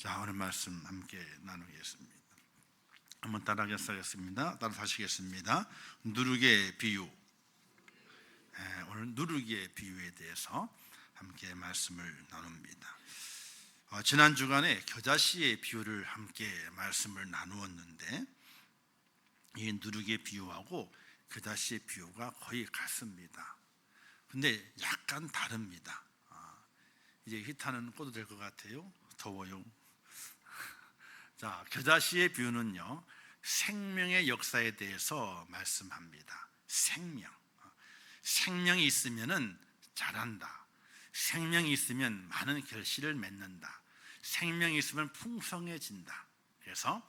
자, 오늘 말씀 함께 나누겠습니다. 한번 따라하겠습니다. 따라하시겠습니다. 누룩의 비유. 오늘 누룩의 비유에 대해서 함께 말씀을 나눕니다. 지난 주간에 겨자씨의 비유를 함께 말씀을 나누었는데, 이 누룩의 비유하고 겨자씨의 비유가 거의 같습니다. 근데 약간 다릅니다. 이제 히타는 꺼도 될 것 같아요. 더워요. 자, 겨자씨의 비유는요, 생명의 역사에 대해서 말씀합니다. 생명이 있으면은 자란다. 생명이 있으면 많은 결실을 맺는다. 생명이 있으면 풍성해진다. 그래서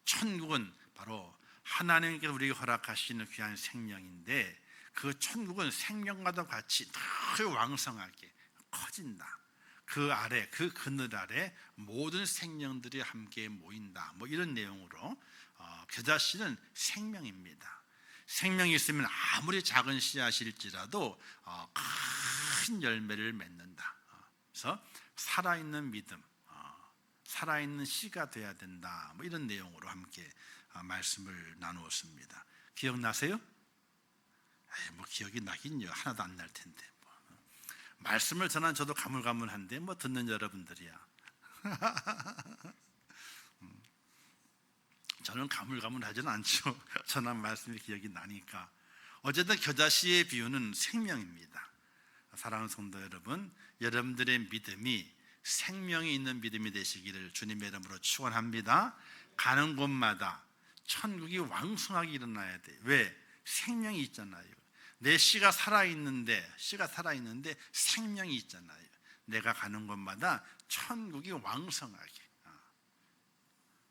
천국은 바로 하나님께서 우리에게 허락하시는 귀한 생명인데, 그 천국은 생명과도 같이 늘 왕성하게 커진다. 그 아래, 그 그늘 아래 모든 생명들이 함께 모인다. 이런 내용으로 겨자씨는 생명입니다. 생명이 있으면 아무리 작은 씨앗일지라도 큰 열매를 맺는다. 그래서 살아있는 믿음, 살아있는 씨가 돼야 된다. 이런 내용으로 함께 말씀을 나누었습니다. 기억나세요? 기억이 나긴요. 하나도 안 날 텐데. 말씀을 전한 저도 가물가물한데 듣는 여러분들이야. 저는 가물가물하지는 않죠. 전한 말씀이 기억이 나니까. 어쨌든 겨자씨의 비유는 생명입니다. 사랑하는 성도 여러분, 여러분들의 믿음이 생명이 있는 믿음이 되시기를 주님의 이름으로 축원합니다. 가는 곳마다 천국이 왕성하게 일어나야 돼. 왜? 생명이 있잖아요. 내 씨가 살아있는데 생명이 있잖아요. 내가 가는 곳마다 천국이 왕성하게.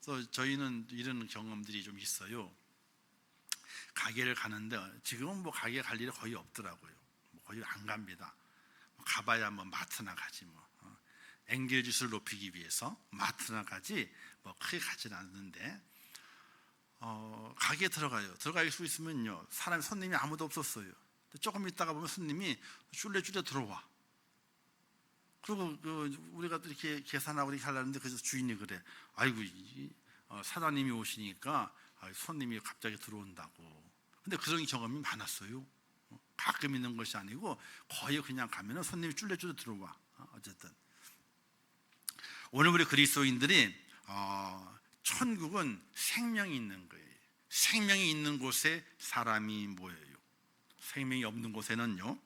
그래서 저희는 이런 경험들이 좀 있어요. 가게를 가는데 지금은 가게 갈 일이 거의 없더라고요. 거의 안 갑니다. 가봐야 마트나 가지 엔게지수를 높이기 위해서 마트나 가지 크게 가지는 않는데, 가게에 들어갈 수 있으면요, 손님이 아무도 없었어요. 조금 있다가 보면 손님이 쫄래쫄래 들어와. 그리고 우리가 또 이렇게 계산하고 이렇게 하려는데, 그래서 주인이 그래. 아이고, 사장님이 오시니까 손님이 갑자기 들어온다고. 근데 그런 경험이 많았어요. 가끔 있는 것이 아니고 거의 그냥 가면은 손님이 쫄래쫄래 들어와. 어쨌든 오늘 우리 그리스도인들이 천국은 생명이 있는 거예요. 생명이 있는 곳에 사람이 모여요. 생명이 없는 곳에는요,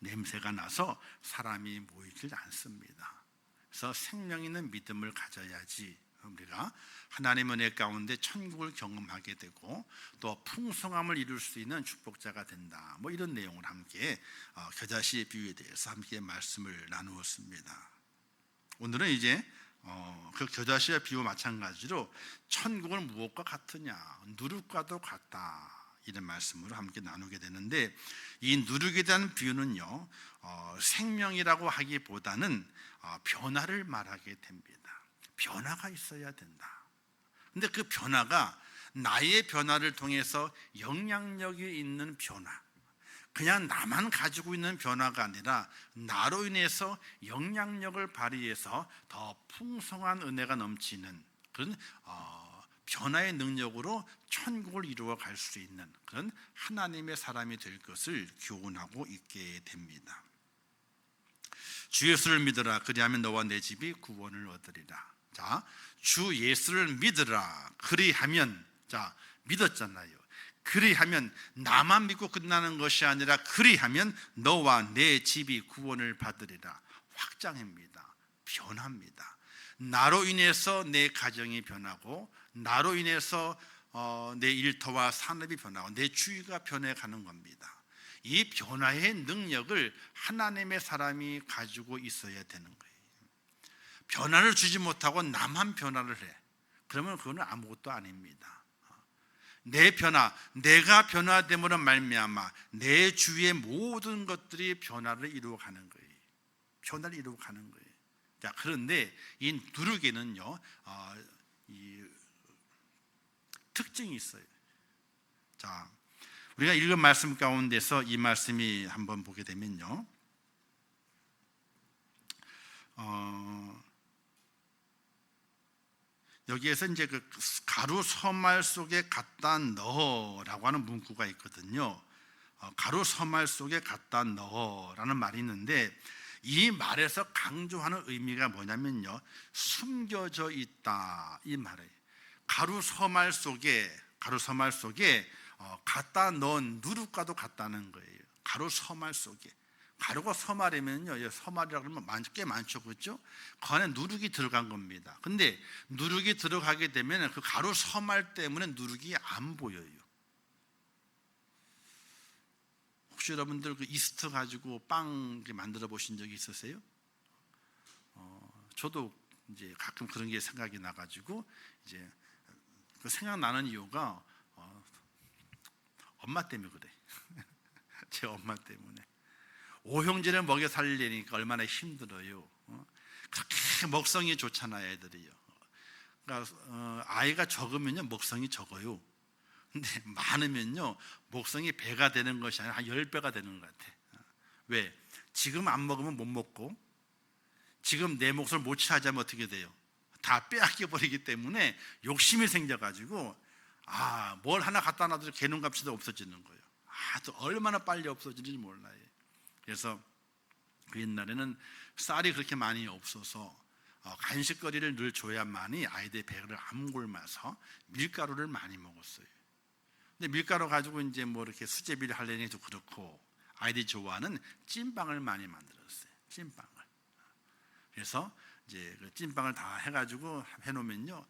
냄새가 나서 사람이 모이질 않습니다. 그래서 생명 있는 믿음을 가져야지 우리가 하나님의 은혜 가운데 천국을 경험하게 되고 또 풍성함을 이룰 수 있는 축복자가 된다. 이런 내용을 함께 겨자씨의 비유에 대해서 함께 말씀을 나누었습니다. 오늘은 이제 그 겨자씨의 비유와 마찬가지로 천국은 무엇과 같으냐, 누룩과도 같다, 이런 말씀으로 함께 나누게 되는데, 이 누룩에 대한 비유는요, 생명이라고 하기보다는 변화를 말하게 됩니다. 변화가 있어야 된다. 근데 그 변화가 나의 변화를 통해서 영향력이 있는 변화, 그냥 나만 가지고 있는 변화가 아니라 나로 인해서 영향력을 발휘해서 더 풍성한 은혜가 넘치는 그런 변화의 능력으로 천국을 이루어 갈 수 있는 그런 하나님의 사람이 될 것을 교훈하고 있게 됩니다. 주 예수를 믿으라. 그리하면 너와 내 집이 구원을 얻으리라. 자, 주 예수를 믿으라. 그리하면, 자, 믿었잖아요. 그리하면 나만 믿고 끝나는 것이 아니라 그리하면 너와 내 집이 구원을 받으리라. 확장합니다. 변합니다. 나로 인해서 내 가정이 변하고, 나로 인해서 내 일터와 산업이 변하고 내 주위가 변해가는 겁니다. 이 변화의 능력을 하나님의 사람이 가지고 있어야 되는 거예요. 변화를 주지 못하고 나만 변화를 해. 그러면 그건 아무것도 아닙니다. 내 변화, 내가 변화됨으로 말미암아 내 주위의 모든 것들이 변화를 이루어가는 거예요. 변화를 이루어가는 거예요. 자, 그런데 이 누룩에는요, 이 특징이 있어요. 자, 우리가 읽은 말씀 가운데서 이 말씀이 한번 보게 되면요, 여기에서 이제 그 가루 서말 속에 갖다 넣어라고 하는 문구가 있거든요. 가루 서말 속에 갖다 넣어라는 말이 있는데, 이 말에서 강조하는 의미가 뭐냐면요, 숨겨져 있다 이 말이에요. 가루 서말 속에 갖다 넣은 누룩과도 같다는 거예요. 가루 서말 속에. 가루가 서말이면요, 서말이라고 하면 꽤 많죠, 그렇죠? 그 안에 누룩이 들어간 겁니다. 근데 누룩이 들어가게 되면 그 가루 서말 때문에 누룩이 안 보여요. 혹시 여러분들 그 이스트 가지고 빵 만들어 보신 적이 있으세요? 저도 이제 가끔 그런 게 생각이 나가지고 이제 그 생각나는 이유가 엄마 때문에 그래. 제 엄마 때문에. 오형제를 먹여 살리니까 얼마나 힘들어요. 그렇게 먹성이 좋잖아요, 애들이요. 그러니까 아이가 적으면요 먹성이 적어요. 근데 많으면요 먹성이 배가 되는 것이 아니라 한 10배가 되는 것 같아. 왜? 지금 안 먹으면 못 먹고, 지금 내 몫을 못 차지하면 어떻게 돼요? 다 빼앗겨 버리기 때문에 욕심이 생겨가지고 뭘 하나 갖다 놔도 개눈값이 없어지는 거예요. 또 얼마나 빨리 없어지는지 몰라요. 그래서 그 옛날에는 쌀이 그렇게 많이 없어서 간식거리를 늘 줘야만이 아이들의 배를 안 굶어서 밀가루를 많이 먹었어요. 근데 밀가루 가지고 이제 뭐 이렇게 수제비를 하려니 도 그렇고, 아이들이 좋아하는 찐빵을 많이 만들었어요. 찐빵을. 그래서 이제 그 찐빵을 다 해가지고 해놓으면요,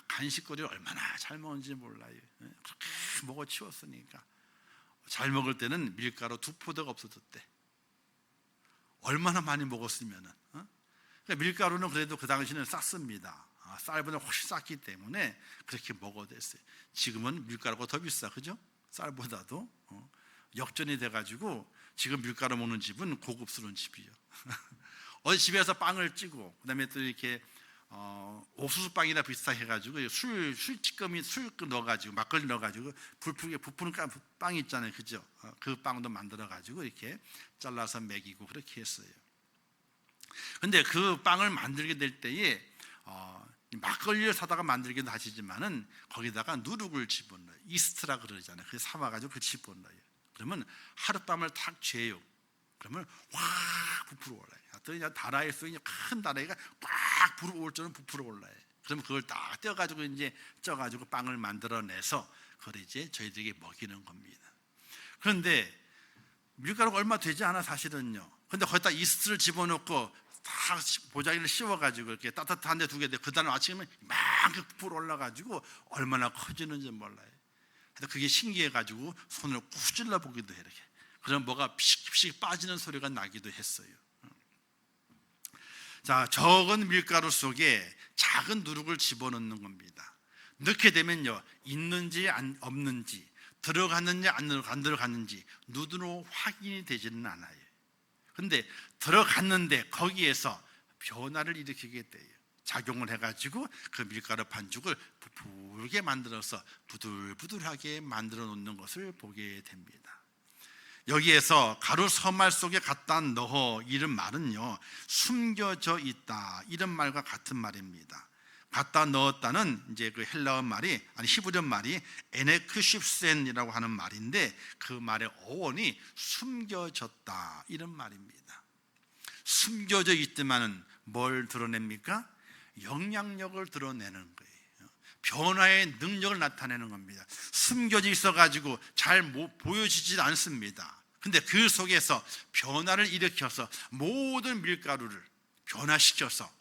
간식거리를 얼마나 잘 먹는지 몰라요. 그렇게 먹어 치웠으니까. 잘 먹을 때는 밀가루 2포대가 없어졌대. 얼마나 많이 먹었으면은. 그러니까 밀가루는 그래도 그 당시는 쌌습니다. 쌀보다 훨씬 쌌기 때문에 그렇게 먹어도 됐어요. 지금은 밀가루가 더 비싸, 그죠? 쌀보다도. 역전이 돼가지고 지금 밀가루 먹는 집은 고급스러운 집이에요. 어디 집에서 빵을 찌고, 그다음에 또 이렇게 옥수수빵이나 비슷하게 해가지고 술 넣어가지고 막걸리 넣어가지고 부푸는 빵이 있잖아요, 그죠? 그 빵도 만들어가지고 이렇게 잘라서 먹이고 그렇게 했어요. 근데 그 빵을 만들게 될 때에 막걸리를 사다가 만들기도 하시지만은 거기다가 누룩을 집어넣어요. 이스트라 그러잖아요. 그래서 사와가지고 그 집어넣어요. 그러면 하룻밤을 탁 죄요. 그러면 확 부풀어 올라요. 또 다라이에 큰 다라이가 꽉 불어올 줄은 부풀어 올라요. 그러면 그걸 다 떼어가지고 이제 쪄가지고 빵을 만들어내서 그걸 이제 저희들에게 먹이는 겁니다. 그런데 밀가루가 얼마 되지 않아 사실은요. 근데 거기다 이스트를 집어넣고 다 보자기를 씌워가지고 이렇게 따뜻한 데 두게 돼. 그 다음 아침에 막 부풀어 올라가지고 얼마나 커지는지 몰라요. 그래서 그게 신기해가지고 손으로 꾸질러 보기도 해. 이렇게. 그럼 뭐가 피식피식 빠지는 소리가 나기도 했어요. 자, 적은 밀가루 속에 작은 누룩을 집어넣는 겁니다. 넣게 되면요, 있는지 없는지, 들어갔는지 안 들어갔는지 눈으로 확인이 되지는 않아요. 근데 들어갔는데 거기에서 변화를 일으키게 돼요. 작용을 해가지고 그 밀가루 반죽을 부풀게 만들어서 부들부들하게 만들어 놓는 것을 보게 됩니다. 여기에서 가루 서말 속에 갖다 넣어 이런 말은요, 숨겨져 있다 이런 말과 같은 말입니다. 갖다 넣었다는 이제 그 헬라어 말이, 아니 히브리어 말이 에네크십센이라고 하는 말인데, 그 말의 어원이 숨겨졌다 이런 말입니다. 숨겨져 있지만은 뭘 드러냅니까? 영향력을 드러내는 거예요. 변화의 능력을 나타내는 겁니다. 숨겨져 있어가지고 잘 보여지지 않습니다. 근데 그 속에서 변화를 일으켜서 모든 밀가루를 변화시켜서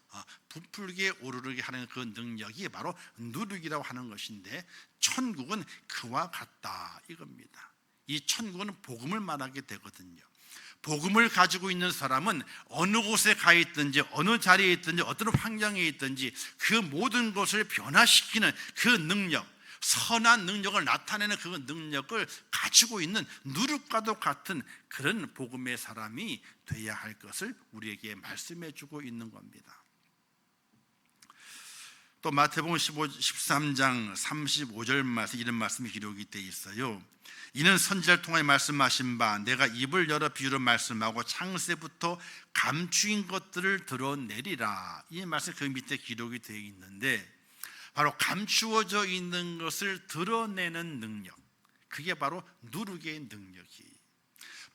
부풀게 오르게 하는 그 능력이 바로 누룩이라고 하는 것인데, 천국은 그와 같다 이겁니다. 이 천국은 복음을 말하게 되거든요. 복음을 가지고 있는 사람은 어느 곳에 가 있든지 어느 자리에 있든지 어떤 환경에 있든지 그 모든 것을 변화시키는 그 능력, 선한 능력을 나타내는 그 능력을 가지고 있는 누룩과도 같은 그런 복음의 사람이 돼야 할 것을 우리에게 말씀해 주고 있는 겁니다. 또 마태복음 13장 35절 말씀, 이런 말씀이 기록이 되어 있어요. 이는 선지자를 통하여 말씀하신 바 내가 입을 열어 비유로 말씀하고 창세부터 감추인 것들을 드러내리라. 이 말씀 그 밑에 기록이 되어 있는데, 바로 감추어져 있는 것을 드러내는 능력, 그게 바로 누룩의 능력이.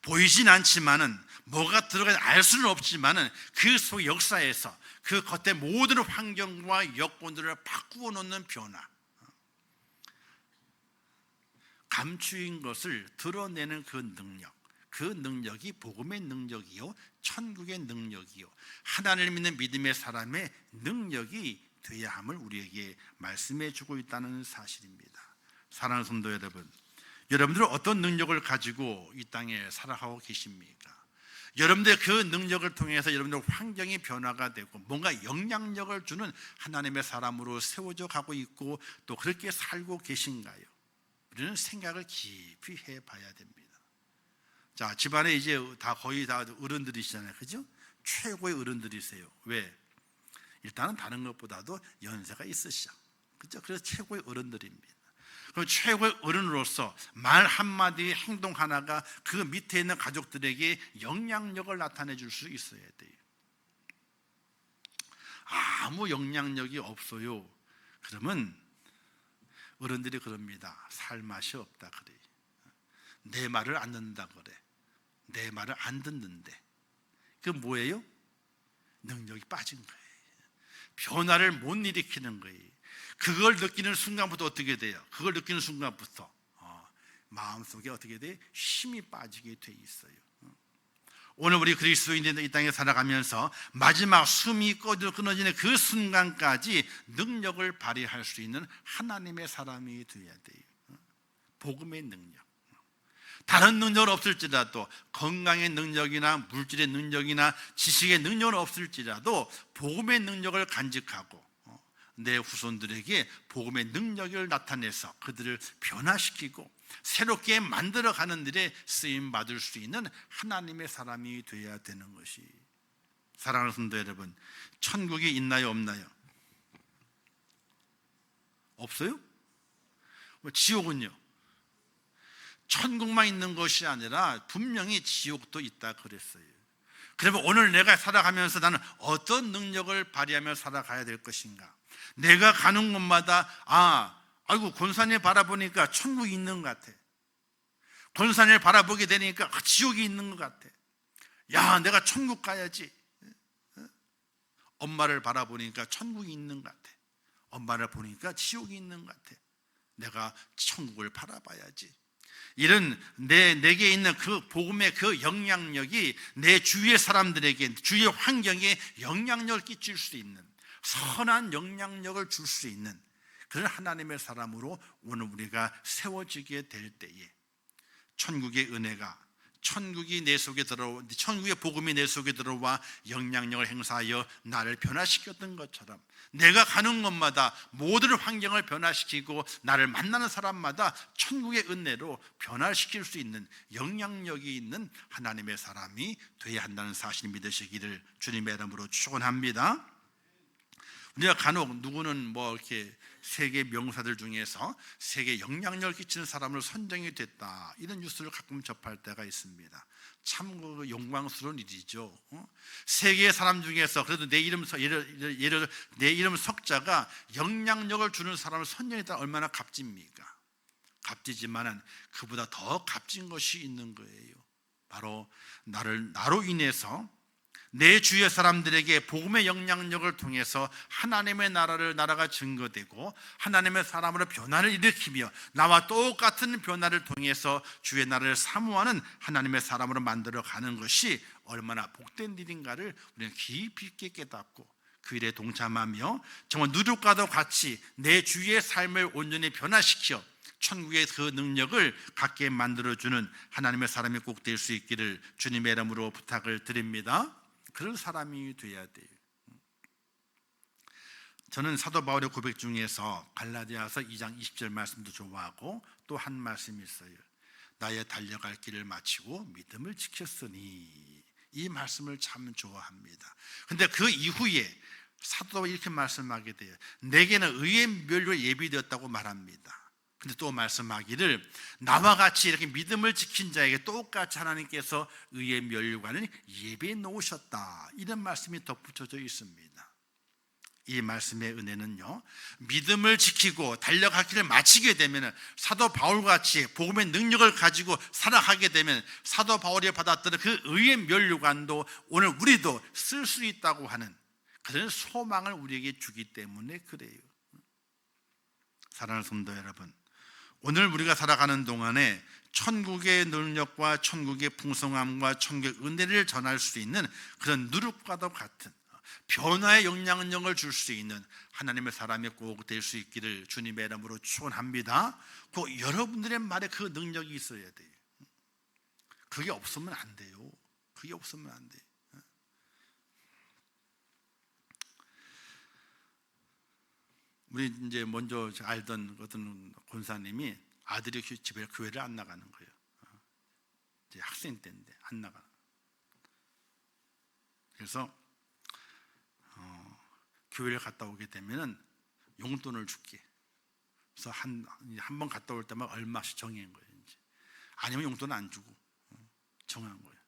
보이진 않지만은 뭐가 들어가는지 알 수는 없지만은 그 속 역사에서 그 겉에 모든 환경과 여건들을 바꾸어 놓는 변화, 감추인 것을 드러내는 그 능력, 그 능력이 복음의 능력이요, 천국의 능력이요, 하나님을 믿는 믿음의 사람의 능력이 되어야 함을 우리에게 말씀해 주고 있다는 사실입니다. 사랑하는 성도 여러분, 여러분들은 어떤 능력을 가지고 이 땅에 살아가고 계십니까? 여러분들의 그 능력을 통해서 여러분들 환경이 변화가 되고 뭔가 영향력을 주는 하나님의 사람으로 세워져 가고 있고 또 그렇게 살고 계신가요? 우리는 생각을 깊이 해봐야 됩니다. 자, 집안에 이제 거의 다 어른들이시잖아요, 그죠? 최고의 어른들이세요. 왜? 일단은 다른 것보다도 연세가 있으시죠, 그죠? 그래서 최고의 어른들입니다. 그럼 최고의 어른으로서 말 한마디, 행동 하나가 그 밑에 있는 가족들에게 영향력을 나타내 줄 수 있어야 돼요. 아무 영향력이 없어요. 그러면 어른들이 그럽니다. 살 맛이 없다 그래. 내 말을 안 듣는다 그래. 내 말을 안 듣는데. 그 뭐예요? 능력이 빠진 거예요. 변화를 못 일으키는 거예요. 그걸 느끼는 순간부터 어떻게 돼요? 그걸 느끼는 순간부터 마음속에 어떻게 돼? 힘이 빠지게 돼 있어요. 오늘 우리 그리스도인들 이 땅에 살아가면서 마지막 숨이 끊어지는 그 순간까지 능력을 발휘할 수 있는 하나님의 사람이 되어야 돼요. 복음의 능력. 다른 능력은 없을지라도, 건강의 능력이나 물질의 능력이나 지식의 능력은 없을지라도 복음의 능력을 간직하고 내 후손들에게 복음의 능력을 나타내서 그들을 변화시키고 새롭게 만들어가는 일에 쓰임받을 수 있는 하나님의 사람이 되어야 되는 것이. 사랑하는 성도 여러분, 천국이 있나요 없나요? 없어요? 지옥은요? 천국만 있는 것이 아니라 분명히 지옥도 있다 그랬어요. 그러면 오늘 내가 살아가면서 나는 어떤 능력을 발휘하며 살아가야 될 것인가? 내가 가는 곳마다 아이고 권산을 바라보니까 천국이 있는 것 같아. 권산을 바라보게 되니까 지옥이 있는 것 같아. 야, 내가 천국 가야지. 엄마를 바라보니까 천국이 있는 것 같아. 엄마를 보니까 지옥이 있는 것 같아. 내가 천국을 바라봐야지. 이런 내게 있는 그 복음의 그 영향력이 내 주위의 사람들에게, 주위의 환경에 영향력을 끼칠 수 있는, 선한 영향력을 줄 수 있는 그런 하나님의 사람으로 오늘 우리가 세워지게 될 때에 천국의 은혜가, 천국이 내 속에 들어와, 천국의 복음이 내 속에 들어와 영향력을 행사하여 나를 변화시켰던 것처럼 내가 가는 곳마다 모든 환경을 변화시키고 나를 만나는 사람마다 천국의 은혜로 변화시킬 수 있는 영향력이 있는 하나님의 사람이 되어야 한다는 사실을 믿으시기를 주님의 이름으로 축원합니다. 우리가 간혹 누구는 이렇게 세계 명사들 중에서 세계 영향력을 끼치는 사람으로 선정이 됐다, 이런 뉴스를 가끔 접할 때가 있습니다. 참 영광스러운 일이죠. 세계의 사람 중에서 그래도 내 이름 석자가 영향력을 주는 사람을 선정했다, 얼마나 값집니까? 값지지만은 그보다 더 값진 것이 있는 거예요. 바로 나로 인해서 내 주위의 사람들에게 복음의 영향력을 통해서 하나님의 나라가 증거되고 하나님의 사람으로 변화를 일으키며 나와 똑같은 변화를 통해서 주의 나라를 사모하는 하나님의 사람으로 만들어가는 것이 얼마나 복된 일인가를 우리는 깊이 있게 깨닫고 그 일에 동참하며 정말 누룩과도 같이 내 주위의 삶을 온전히 변화시켜 천국의 그 능력을 갖게 만들어주는 하나님의 사람이 꼭 될 수 있기를 주님의 이름으로 부탁을 드립니다. 그런 사람이 돼야 돼요. 저는 사도 바울의 고백 중에서 갈라디아서 2장 20절 말씀도 좋아하고 또 한 말씀이 있어요. 나의 달려갈 길을 마치고 믿음을 지켰으니, 이 말씀을 참 좋아합니다. 근데 그 이후에 사도가 이렇게 말씀하게 돼요. 내게는 의의 멸류가 예비되었다고 말합니다. 근데 또 말씀하기를 나와 같이 이렇게 믿음을 지킨 자에게 똑같이 하나님께서 의의 멸류관을 예비해 놓으셨다, 이런 말씀이 덧붙여져 있습니다. 이 말씀의 은혜는요, 믿음을 지키고 달려갈 길을 마치게 되면 사도 바울같이 복음의 능력을 가지고 살아가게 되면 사도 바울이 받았던 그 의의 면류관도 오늘 우리도 쓸 수 있다고 하는 그런 소망을 우리에게 주기 때문에 그래요. 사랑하는 성도 여러분, 오늘 우리가 살아가는 동안에 천국의 능력과 천국의 풍성함과 천국의 은혜를 전할 수 있는 그런 누룩과도 같은 변화의 영향력을 줄 수 있는 하나님의 사람이 꼭 될 수 있기를 주님의 이름으로 축원합니다. 꼭 여러분들의 말에 그 능력이 있어야 돼요. 그게 없으면 안 돼요. 그게 없으면 안 돼요. 우리 이제 먼저 알던 어떤 권사님이 아들이 집에 교회를 안 나가는 거예요. 이제 학생 때인데 안 나가. 그래서 교회를 갔다 오게 되면은 용돈을 줄게. 그래서 한 번 갔다 올 때만 얼마씩 정한 거예요. 이제. 아니면 용돈 안 주고 정한 거예요.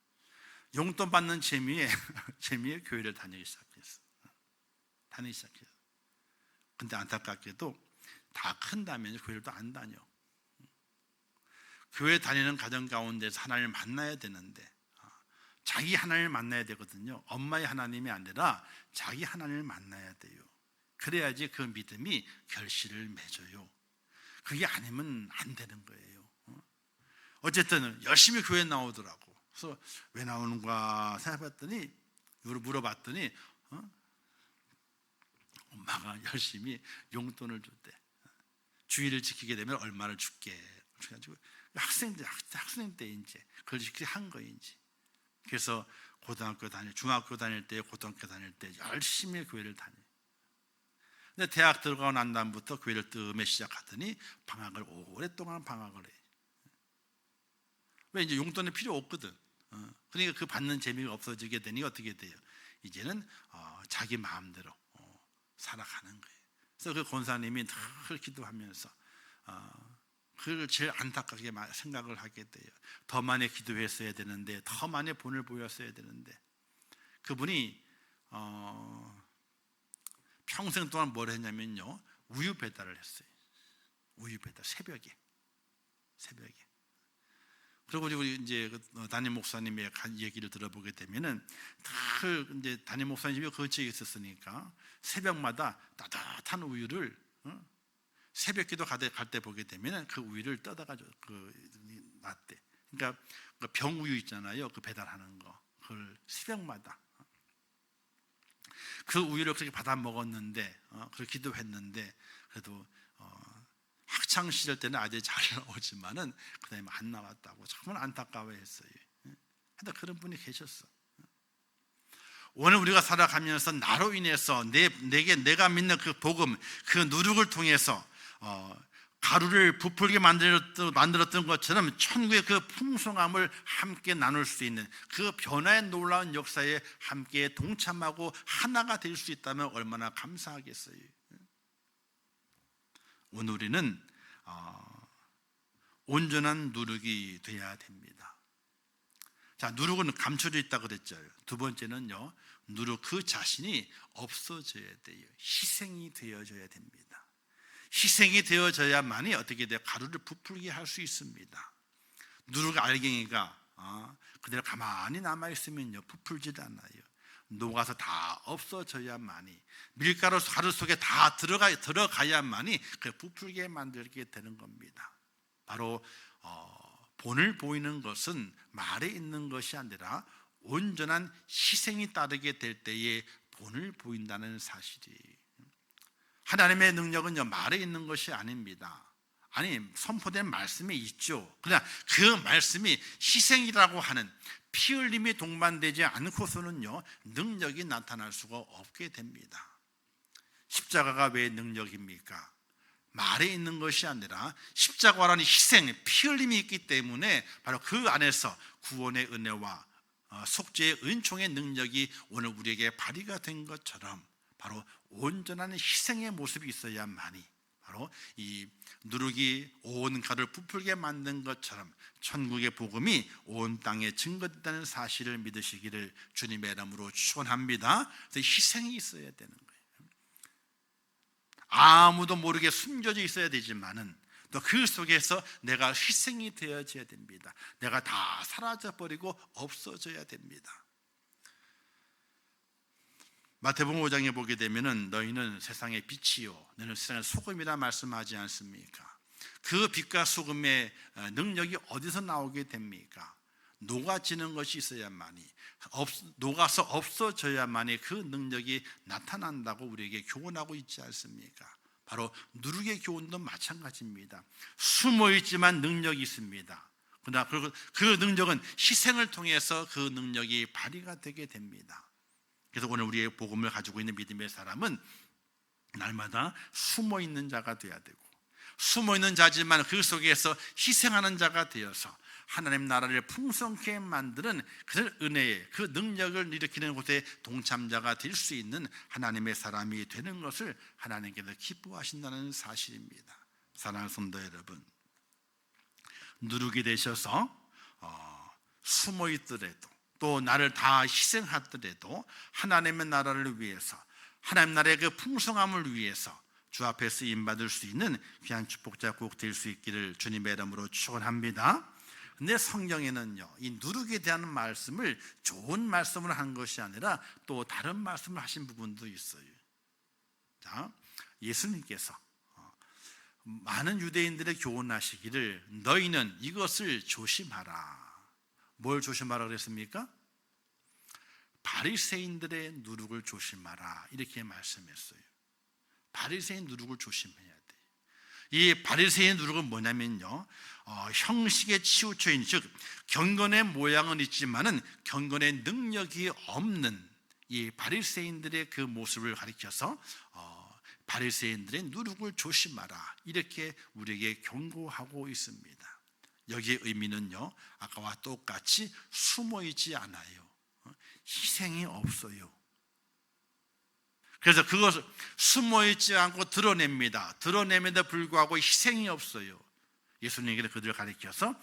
용돈 받는 재미에 교회를 다니기 시작했어. 근데 안타깝게도 다 큰 다음에 교회를 또 안 다녀. 교회 다니는 가정 가운데서 하나님을 만나야 되는데 자기 하나님을 만나야 되거든요. 엄마의 하나님이 아니라 자기 하나님을 만나야 돼요. 그래야지 그 믿음이 결실을 맺어요. 그게 아니면 안 되는 거예요. 어쨌든 열심히 교회 나오더라고. 그래서 왜 나오는가 생각해봤더니, 물어봤더니 엄마가 열심히 용돈을 줬대. 주의를 지키게 되면 얼마를 줄게. 그래가지고 학생 때 이제 그걸 그렇게 한 거예요. 이제. 그래서 중학교 다닐 때, 고등학교 다닐 때 열심히 교회를 다녀요. 근데 대학 들어가고 난 다음부터 교회를 뜸에 시작하더니 방학을 오랫동안 방학을 해. 왜 이제 용돈이 필요 없거든. 그러니까 그 받는 재미가 없어지게 되니 어떻게 돼요? 이제는 자기 마음대로 살아가는 거예요. 그래서 그 권사님이 늘 기도하면서 그걸 제일 안타깝게 생각을 하게 돼요. 더 많이 기도했어야 되는데, 더 많이 본을 보였어야 되는데, 그분이 평생 동안 뭘 했냐면요, 우유 배달을 했어요. 우유 배달, 새벽에. 그리고 우리 이제 담임 목사님의 얘기를 들어보게 되면은 이제 담임 목사님 집이 근처에 있었으니까 새벽마다 따뜻한 우유를 새벽기도 갈 때 보게 되면은 그 우유를 떠다가지고 놨대. 그러니까 병 우유 있잖아요. 그 배달하는 거. 그걸 새벽마다 그 우유를 그렇게 받아 먹었는데, 그렇게 기도했는데, 그래도 학창 시절 때는 아주 잘 나오지만은 그다음에 안 나왔다고 정말 안타까워했어요. 근데 그런 분이 계셨어. 오늘 우리가 살아가면서 나로 인해서 내가 믿는 그 복음, 그 누룩을 통해서 가루를 부풀게 만들었던 것처럼 천국의 그 풍성함을 함께 나눌 수 있는 그 변화의 놀라운 역사에 함께 동참하고 하나가 될 수 있다면 얼마나 감사하겠어요. 오늘 우리는 온전한 누룩이 되어야 됩니다. 자, 누룩은 감춰져 있다고 그랬죠. 두 번째는요, 누룩 그 자신이 없어져야 돼요. 희생이 되어져야 됩니다. 희생이 되어져야만이 어떻게 돼요? 가루를 부풀게 할 수 있습니다. 누룩 알갱이가 그대로 가만히 남아있으면요, 부풀지도 않아요. 녹아서 다 없어져야만이, 밀가루 가루 속에 다 들어가야만이 그 부풀게 만들게 되는 겁니다. 바로 본을 보이는 것은 말에 있는 것이 아니라 온전한 희생이 따르게 될 때에 본을 보인다는 사실이. 하나님의 능력은요, 말에 있는 것이 아닙니다. 아니, 선포된 말씀이 있죠. 그러나 그 말씀이 희생이라고 하는 피 흘림이 동반되지 않고서는요, 능력이 나타날 수가 없게 됩니다. 십자가가 왜 능력입니까? 말에 있는 것이 아니라 십자가라는 희생, 피 흘림이 있기 때문에 바로 그 안에서 구원의 은혜와 속죄의 은총의 능력이 오늘 우리에게 발휘가 된 것처럼 바로 온전한 희생의 모습이 있어야만이 바로 이 누룩이 온 가루를 부풀게 만든 것처럼 천국의 복음이 온 땅에 증거됐다는 사실을 믿으시기를 주님의 이름으로 축원합니다. 그래서 희생이 있어야 되는 거예요. 아무도 모르게 숨겨져 있어야 되지만은 또 그 속에서 내가 희생이 되어져야 됩니다. 내가 다 사라져버리고 없어져야 됩니다. 마태복음 5장에 보게 되면은 너희는 세상의 빛이요 너희는 세상의 소금이라 말씀하지 않습니까? 그 빛과 소금의 능력이 어디서 나오게 됩니까? 녹아지는 것이 있어야만이, 녹아서 없어져야만이 그 능력이 나타난다고 우리에게 교훈하고 있지 않습니까? 바로 누룩의 교훈도 마찬가지입니다. 숨어있지만 능력이 있습니다. 그러나 그 능력은 희생을 통해서 그 능력이 발휘가 되게 됩니다. 그래서 오늘 우리의 복음을 가지고 있는 믿음의 사람은 날마다 숨어있는 자가 되어야 되고, 숨어있는 자지만 그 속에서 희생하는 자가 되어서 하나님 나라를 풍성케 만드는 그 은혜의 그 능력을 일으키는 곳에 동참자가 될 수 있는 하나님의 사람이 되는 것을 하나님께서 기뻐하신다는 사실입니다. 사랑하는 성도 여러분, 누룩이 되셔서 숨어있더라도 또 나를 다 희생하더라도 하나님의 나라를 위해서, 하나님 나라의 그 풍성함을 위해서 주 앞에 쓰임받을 수 있는 귀한 축복자 꼭 될 수 있기를 주님의 이름으로 축원합니다. 근데 성경에는요, 이 누룩에 대한 말씀을 좋은 말씀을 한 것이 아니라 또 다른 말씀을 하신 부분도 있어요. 자, 예수님께서 많은 유대인들의 교훈하시기를 너희는 이것을 조심하라. 뭘 조심하라 그랬습니까? 바리새인들의 누룩을 조심하라 이렇게 말씀했어요. 바리새인 누룩을 조심해야 돼. 이 바리새인 누룩은 뭐냐면요, 형식에 치우쳐 있는, 즉 경건의 모양은 있지만은 경건의 능력이 없는 이 바리새인들의 그 모습을 가리켜서 바리새인들의 누룩을 조심하라 이렇게 우리에게 경고하고 있습니다. 여기의 의미는요, 아까와 똑같이 숨어있지 않아요. 희생이 없어요. 그래서 그것을 숨어있지 않고 드러냅니다. 드러냄에도 불구하고 희생이 없어요. 예수님께서 그들을 가리켜서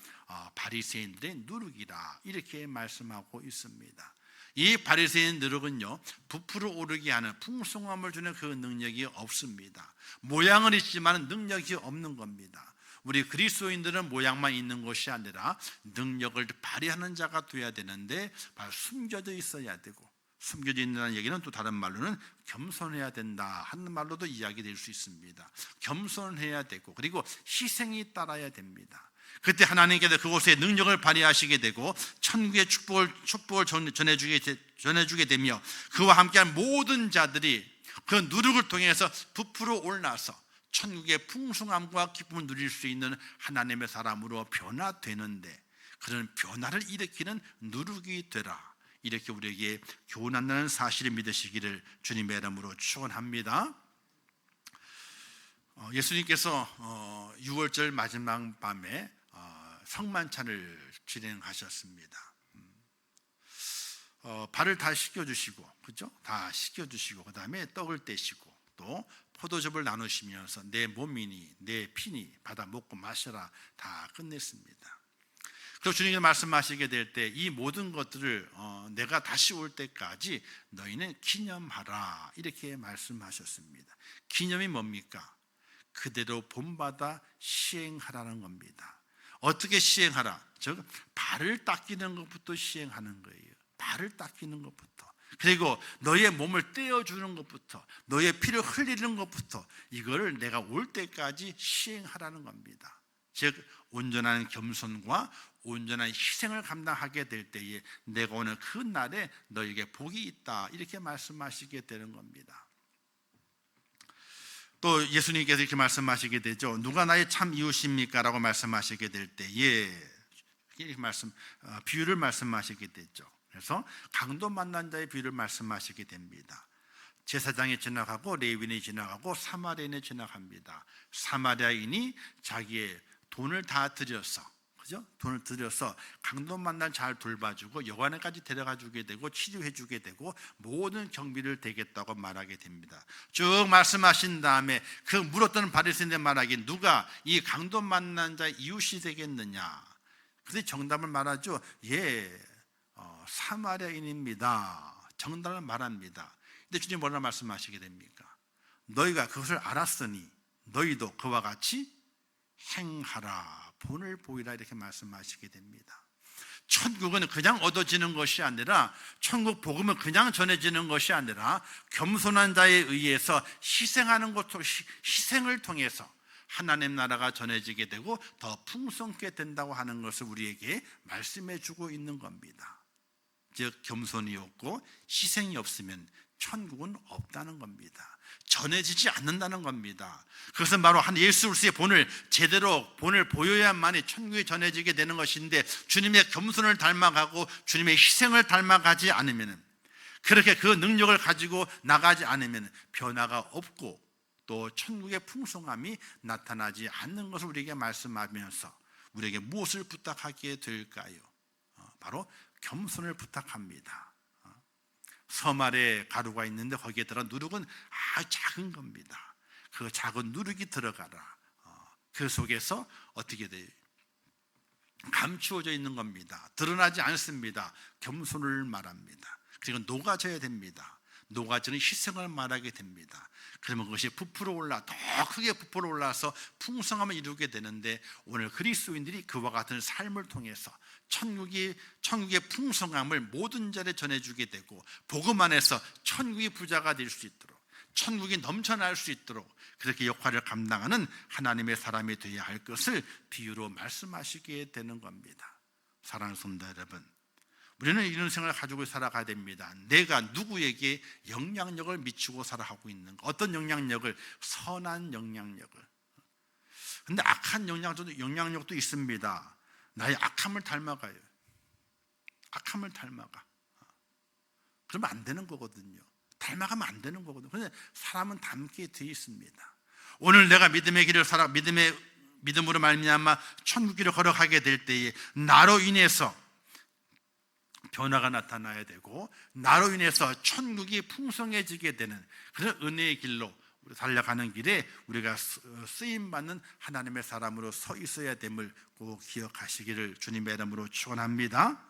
바리새인들의 누룩이라 이렇게 말씀하고 있습니다. 이 바리새인 누룩은요, 부풀어 오르게 하는 풍성함을 주는 그 능력이 없습니다. 모양은 있지만 능력이 없는 겁니다. 우리 그리스도인들은 모양만 있는 것이 아니라 능력을 발휘하는 자가 되어야 되는데 바로 숨겨져 있어야 되고, 숨겨져 있는 얘기는 또 다른 말로는 겸손해야 된다 하는 말로도 이야기될 수 있습니다. 겸손해야 되고, 그리고 희생이 따라야 됩니다. 그때 하나님께서 그곳에 능력을 발휘하시게 되고 천국의 축복을 전해주게 되며 그와 함께한 모든 자들이 그 누룩을 통해서 부풀어 올라서 천국의 풍성함과 기쁨을 누릴 수 있는 하나님의 사람으로 변화되는데, 그런 변화를 일으키는 누룩이 되라 이렇게 우리에게 교훈한다는 사실을 믿으시기를 주님의 이름으로 축원합니다. 예수님께서 6월절 마지막 밤에 성만찬을 진행하셨습니다. 발을 다 씻겨주시고, 그죠? 다 씻겨주시고, 그 다음에 떡을 떼시고, 또 포도즙을 나누시면서 내 몸이니 내 피니 받아 먹고 마셔라 다 끝냈습니다. 그리고 주님이 말씀하시게 될 때 이 모든 것들을 내가 다시 올 때까지 너희는 기념하라 이렇게 말씀하셨습니다. 기념이 뭡니까? 그대로 본받아 시행하라는 겁니다. 어떻게 시행하라? 즉 발을 닦이는 것부터 시행하는 거예요. 발을 닦이는 것부터, 그리고 너의 몸을 떼어주는 것부터, 너의 피를 흘리는 것부터, 이거를 내가 올 때까지 시행하라는 겁니다. 즉 온전한 겸손과 온전한 희생을 감당하게 될 때에 내가 오는 그 날에 너에게 복이 있다 이렇게 말씀하시게 되는 겁니다. 또 예수님께서 이렇게 말씀하시게 되죠. 누가 나의 참 이웃입니까? 라고 말씀하시게 될 때에 비유를 말씀하시게 되죠. 그래서 강도 만난 자의 비유를 말씀하시게 됩니다. 제사장이 지나가고 레위인이 지나가고 사마리아인이 지나갑니다. 사마리아인이 자기의 돈을 다 들여서, 그죠? 돈을 들여서 강도 만난 잘 돌봐주고 여관에까지 데려가주게 되고 치료해주게 되고 모든 경비를 대겠다고 말하게 됩니다. 쭉 말씀하신 다음에 그 물었던 바리새인들 말하기, 누가 이 강도 만난 자의 이웃이 되겠느냐? 그래서 정답을 말하죠. 사마리아인입니다. 정답을 말합니다. 근데 주님 뭐라 말씀하시게 됩니까? 너희가 그것을 알았으니 너희도 그와 같이 행하라. 본을 보이라. 이렇게 말씀하시게 됩니다. 천국은 그냥 얻어지는 것이 아니라, 천국 복음은 그냥 전해지는 것이 아니라 겸손한 자에 의해서 희생하는 것으로, 희생을 통해서 하나님 나라가 전해지게 되고 더 풍성케 된다고 하는 것을 우리에게 말씀해 주고 있는 겁니다. 즉 겸손이 없고 희생이 없으면 천국은 없다는 겁니다. 전해지지 않는다는 겁니다. 그것은 바로 한 예수 그리스도의 본을 제대로 본을 보여야만이 천국이 전해지게 되는 것인데, 주님의 겸손을 닮아가고 주님의 희생을 닮아가지 않으면, 그렇게 그 능력을 가지고 나가지 않으면 변화가 없고 또 천국의 풍성함이 나타나지 않는 것을 우리에게 말씀하면서 우리에게 무엇을 부탁하게 될까요? 바로 겸손을 부탁합니다. 섬 아래 가루가 있는데 거기에 들어 누룩은 아주 작은 겁니다. 그 작은 누룩이 들어가라. 그 속에서 어떻게 돼요? 감추어져 있는 겁니다. 드러나지 않습니다. 겸손을 말합니다. 그리고 녹아져야 됩니다. 녹아지는 희생을 말하게 됩니다. 그러면 그것이 부풀어 올라, 더 크게 부풀어 올라서 풍성함을 이루게 되는데, 오늘 그리스도인들이 그와 같은 삶을 통해서 천국의 풍성함을 모든 자에 전해주게 되고, 복음 안에서 천국의 부자가 될 수 있도록, 천국이 넘쳐날 수 있도록 그렇게 역할을 감당하는 하나님의 사람이 되어야 할 것을 비유로 말씀하시게 되는 겁니다. 사랑하는 성도 여러분, 우리는 이런 생각을 가지고 살아가야 됩니다. 내가 누구에게 영향력을 미치고 살아가고 있는가? 어떤 영향력을? 선한 영향력을. 근데 악한 영향력도 있습니다. 나의 악함을 닮아가요. 악함을 닮아가. 그러면 안 되는 거거든요. 닮아가면 안 되는 거거든요. 그런데 사람은 닮게 되어 있습니다. 오늘 내가 믿음의 길을 살아, 믿음으로 말미암아 천국 길을 걸어가게 될 때에 나로 인해서 변화가 나타나야 되고, 나로 인해서 천국이 풍성해지게 되는 그런 은혜의 길로 달려가는 길에 우리가 쓰임받는 하나님의 사람으로 서 있어야 됨을 꼭 기억하시기를 주님의 이름으로 축원합니다.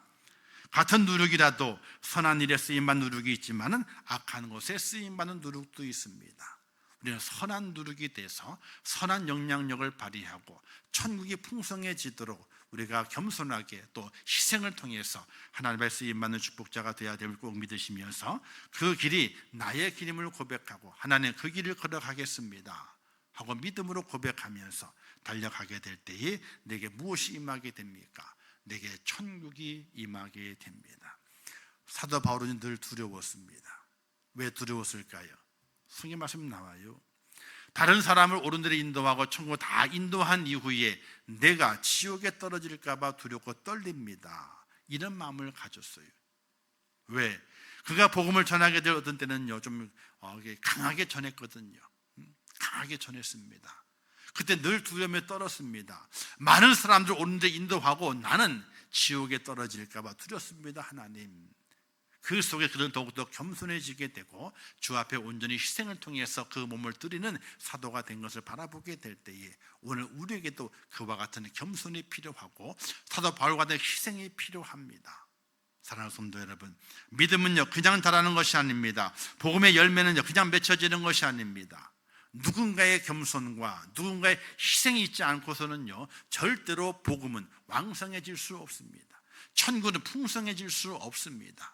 같은 누룩이라도 선한 일에 쓰임받는 누룩이 있지만 악한 것에 쓰임받는 누룩도 있습니다. 우리는 선한 누룩이 돼서 선한 영향력을 발휘하고 천국이 풍성해지도록 우리가 겸손하게 또 희생을 통해서 하나님의 쓰임받는 축복자가 되어야 됨을 꼭 믿으시면서, 그 길이 나의 길임을 고백하고 하나님 그 길을 걸어가겠습니다 하고 믿음으로 고백하면서 달려가게 될 때에 내게 무엇이 임하게 됩니까? 내게 천국이 임하게 됩니다. 사도 바울은 늘 두려웠습니다. 왜 두려웠을까요? 성경 말씀 나와요. 다른 사람을 옳은 길에 인도하고 천국 다 인도한 이후에 내가 지옥에 떨어질까 봐 두렵고 떨립니다. 이런 마음을 가졌어요. 왜? 그가 복음을 전하게 될 어떤 때는요, 좀 강하게 전했거든요. 강하게 전했습니다. 그때 늘 두려움에 떨었습니다. 많은 사람들 옳은 데 인도하고 나는 지옥에 떨어질까 봐 두렵습니다. 하나님. 그 속에 그는 더욱더 겸손해지게 되고 주 앞에 온전히 희생을 통해서 그 몸을 드리는 사도가 된 것을 바라보게 될 때에, 오늘 우리에게도 그와 같은 겸손이 필요하고 사도 바울과 같은 희생이 필요합니다. 사랑하는 성도 여러분, 믿음은요 그냥 자라는 것이 아닙니다. 복음의 열매는요 그냥 맺혀지는 것이 아닙니다. 누군가의 겸손과 누군가의 희생이 있지 않고서는요 절대로 복음은 왕성해질 수 없습니다. 천국은 풍성해질 수 없습니다.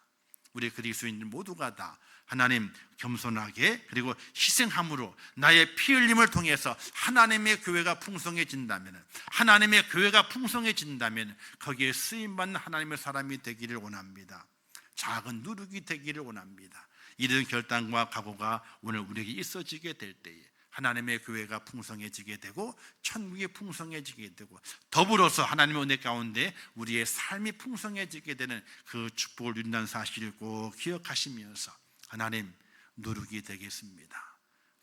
우리 그리스도인들 모두가 다 하나님 겸손하게 그리고 희생함으로 나의 피 흘림을 통해서 하나님의 교회가 풍성해진다면, 하나님의 교회가 풍성해진다면 거기에 쓰임받는 하나님의 사람이 되기를 원합니다. 작은 누룩이 되기를 원합니다. 이런 결단과 각오가 오늘 우리에게 있어지게 될 때에 하나님의 교회가 풍성해지게 되고 천국이 풍성해지게 되고, 더불어서 하나님의 은혜 가운데 우리의 삶이 풍성해지게 되는 그 축복을 누린다는 사실을 꼭 기억하시면서 하나님 누룩이 되겠습니다.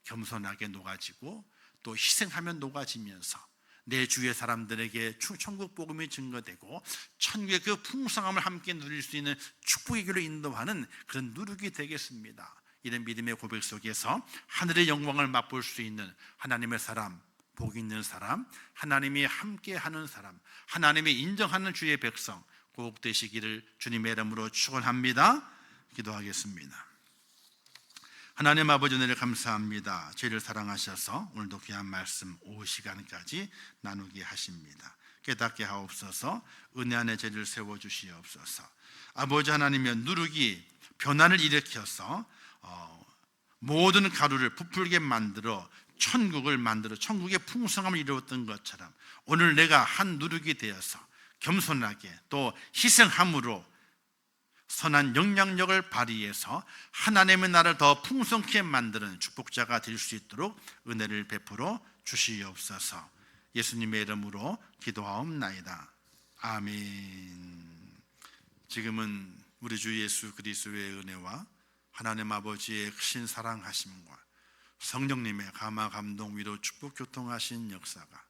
겸손하게 녹아지고 또 희생하면 녹아지면서 내 주위의 사람들에게 천국 복음이 증거되고 천국의 그 풍성함을 함께 누릴 수 있는 축복의 길로 인도하는 그런 누룩이 되겠습니다. 이런 믿음의 고백 속에서 하늘의 영광을 맛볼 수 있는 하나님의 사람, 복 있는 사람, 하나님이 함께하는 사람, 하나님이 인정하는 주의 백성 꼭 되시기를 주님의 이름으로 축원합니다. 기도하겠습니다. 하나님 아버지 은혜를 감사합니다. 저희를 사랑하셔서 오늘도 귀한 말씀 오후 시간까지 나누게 하십니다. 깨닫게 하옵소서. 은혜 안에 저희를 세워주시옵소서. 아버지 하나님의 누룩이 변화를 일으켜서 모든 가루를 부풀게 만들어 천국을 만들어 천국의 풍성함을 이루었던 것처럼 오늘 내가 한 누룩이 되어서 겸손하게 또 희생함으로 선한 영향력을 발휘해서 하나님의 나라를 더 풍성케 만드는 축복자가 될 수 있도록 은혜를 베풀어 주시옵소서. 예수님의 이름으로 기도하옵나이다. 아멘. 지금은 우리 주 예수 그리스도의 은혜와 하나님 아버지의 크신 사랑하심과 성령님의 감화 감동 위로 축복 교통하신 역사가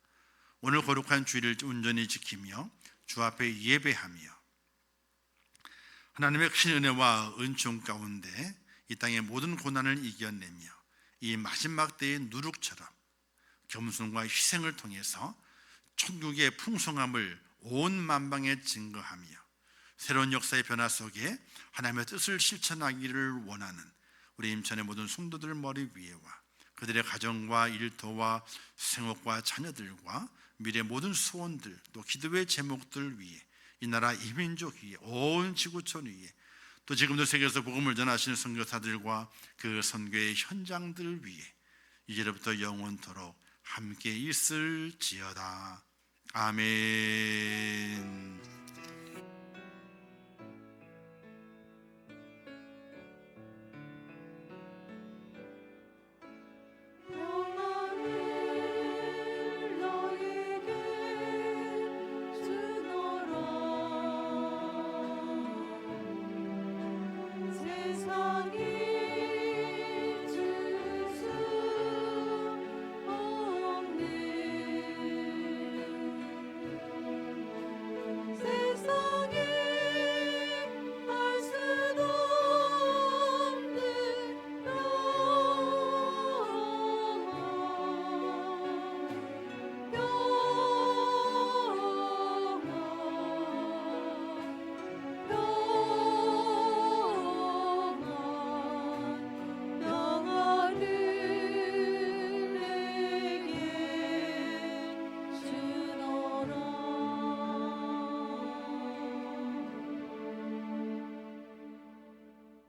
오늘 거룩한 주일을 온전히 지키며 주 앞에 예배하며 하나님의 큰 은혜와 은총 가운데 이 땅의 모든 고난을 이겨내며 이 마지막 때의 누룩처럼 겸손과 희생을 통해서 천국의 풍성함을 온 만방에 증거하며 새로운 역사의 변화 속에 하나님의 뜻을 실천하기를 원하는 우리 임천의 모든 성도들 머리 위에와 그들의 가정과 일터와 생업과 자녀들과 미래 모든 소원들 또 기도의 제목들 위에 이 나라 이민족 위에 온 지구촌 위에 또 지금도 세계에서 복음을 전하시는 선교사들과 그 선교의 현장들 위에 이제부터 영원토록 함께 있을지어다. 아멘.